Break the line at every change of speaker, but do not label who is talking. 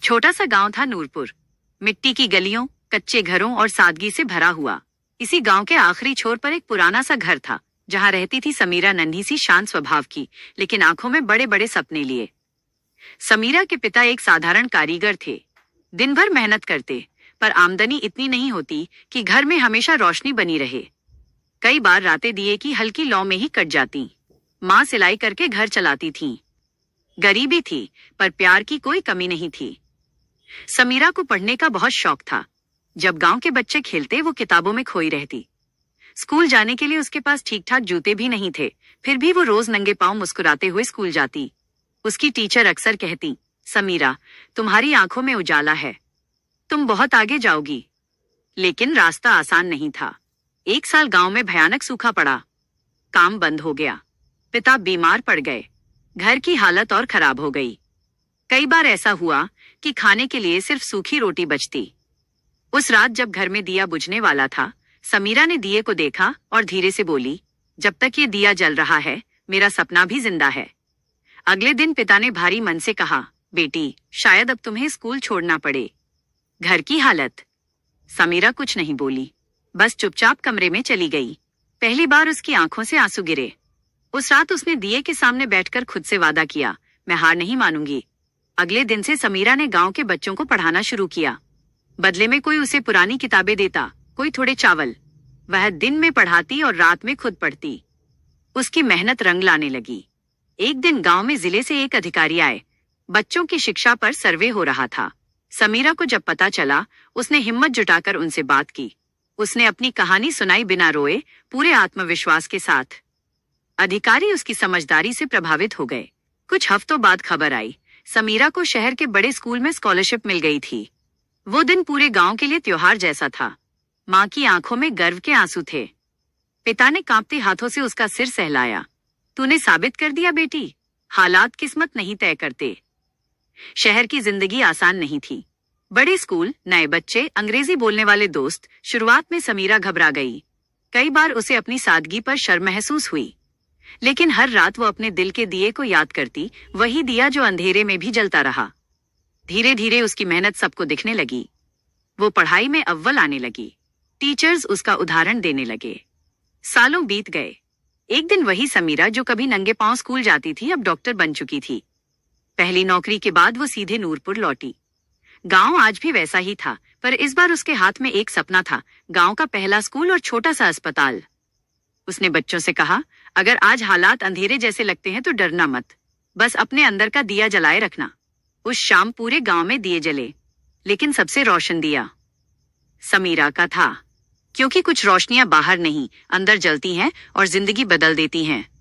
छोटा सा गांव था नूरपुर। मिट्टी की गलियों, कच्चे घरों और सादगी से भरा हुआ। इसी गांव के आखिरी छोर पर एक पुराना सा घर था, जहां रहती थी समीरा, नन्ही सी शांत स्वभाव की, लेकिन आंखों में बड़े बड़े सपने लिए। समीरा के पिता एक साधारण कारीगर थे। दिन भर मेहनत करते, पर आमदनी इतनी नहीं होती कि घर में हमेशा रोशनी बनी रहे। कई बार रातें दिए की हल्की लौ में ही कट जाती। माँ सिलाई करके घर चलाती थीं। गरीबी थी, पर प्यार की कोई कमी नहीं थी। समीरा को पढ़ने का बहुत शौक था। जब गांव के बच्चे खेलते, वो किताबों में खोई रहती। स्कूल जाने के लिए उसके पास ठीक ठाक जूते भी नहीं थे, फिर भी वो रोज नंगे पांव मुस्कुराते हुए स्कूल जाती। उसकी टीचर अक्सर कहती, समीरा, तुम्हारी आंखों में उजाला है, तुम बहुत आगे जाओगी। लेकिन रास्ता आसान नहीं था। एक साल गांव में भयानक सूखा पड़ा। काम बंद हो गया। पिता बीमार पड़ गए। घर की हालत और खराब हो गई। कई बार ऐसा हुआ कि खाने के लिए सिर्फ सूखी रोटी बचती। उस रात जब घर में दिया बुझने वाला था, समीरा ने दिए को देखा और धीरे से बोली, जब तक ये दिया जल रहा है, मेरा सपना भी जिंदा है। अगले दिन पिता ने भारी मन से कहा, बेटी, शायद अब तुम्हें स्कूल छोड़ना पड़े। घर की हालत। समीरा कुछ नहीं बोली, बस चुपचाप कमरे में चली गई। पहली बार उसकी आंखों से आंसू गिरे। उस रात उसने दिए के सामने बैठकर खुद से वादा किया, मैं हार नहीं मानूंगी। अगले दिन से समीरा ने गांव के बच्चों को पढ़ाना शुरू किया। बदले में कोई उसे पुरानी किताबें देता, कोई थोड़े चावल। वह दिन में पढ़ाती और रात में खुद पढ़ती। उसकी मेहनत रंग लाने लगी। एक दिन गांव में जिले से एक अधिकारी आए। बच्चों की शिक्षा पर सर्वे हो रहा था। समीरा को जब पता चला, उसने हिम्मत जुटाकर उनसे बात की। उसने अपनी कहानी सुनाई बिना रोए, पूरे आत्मविश्वास के साथ। अधिकारी उसकी समझदारी से प्रभावित हो गए। कुछ हफ्तों बाद खबर आई, समीरा को शहर के बड़े स्कूल में स्कॉलरशिप मिल गई थी। वो दिन पूरे गांव के लिए त्योहार जैसा था। माँ की आंखों में गर्व के आंसू थे। पिता ने कांपते हाथों से उसका सिर सहलाया। तूने साबित कर दिया बेटी, हालात किस्मत नहीं तय करते। शहर की जिंदगी आसान नहीं थी। बड़े स्कूल, नए बच्चे, अंग्रेजी बोलने वाले दोस्त। शुरुआत में समीरा घबरा गई। कई बार उसे अपनी सादगी पर शर्म महसूस हुई। लेकिन हर रात वो अपने दिल के दिए को याद करती, वही दिया जो अंधेरे में भी जलता रहा। धीरे धीरे उसकी मेहनत सबको दिखने लगी। वो पढ़ाई में अव्वल आने लगी। टीचर्स उसका उदाहरण देने लगे। सालों बीत गए। एक दिन वही समीरा जो कभी नंगे पांव स्कूल जाती थी, अब डॉक्टर बन चुकी थी। पहली नौकरी के बाद वो सीधे नूरपुर लौटी। गांव आज भी वैसा ही था, पर इस बार उसके हाथ में एक सपना था, गांव का पहला स्कूल और छोटा सा अस्पताल। उसने बच्चों से कहा, अगर आज हालात अंधेरे जैसे लगते हैं तो डरना मत, बस अपने अंदर का दिया जलाए रखना। उस शाम पूरे गांव में दिए जले, लेकिन सबसे रोशन दिया समीरा का था। क्योंकि कुछ रोशनियां बाहर नहीं, अंदर जलती हैं और जिंदगी बदल देती हैं।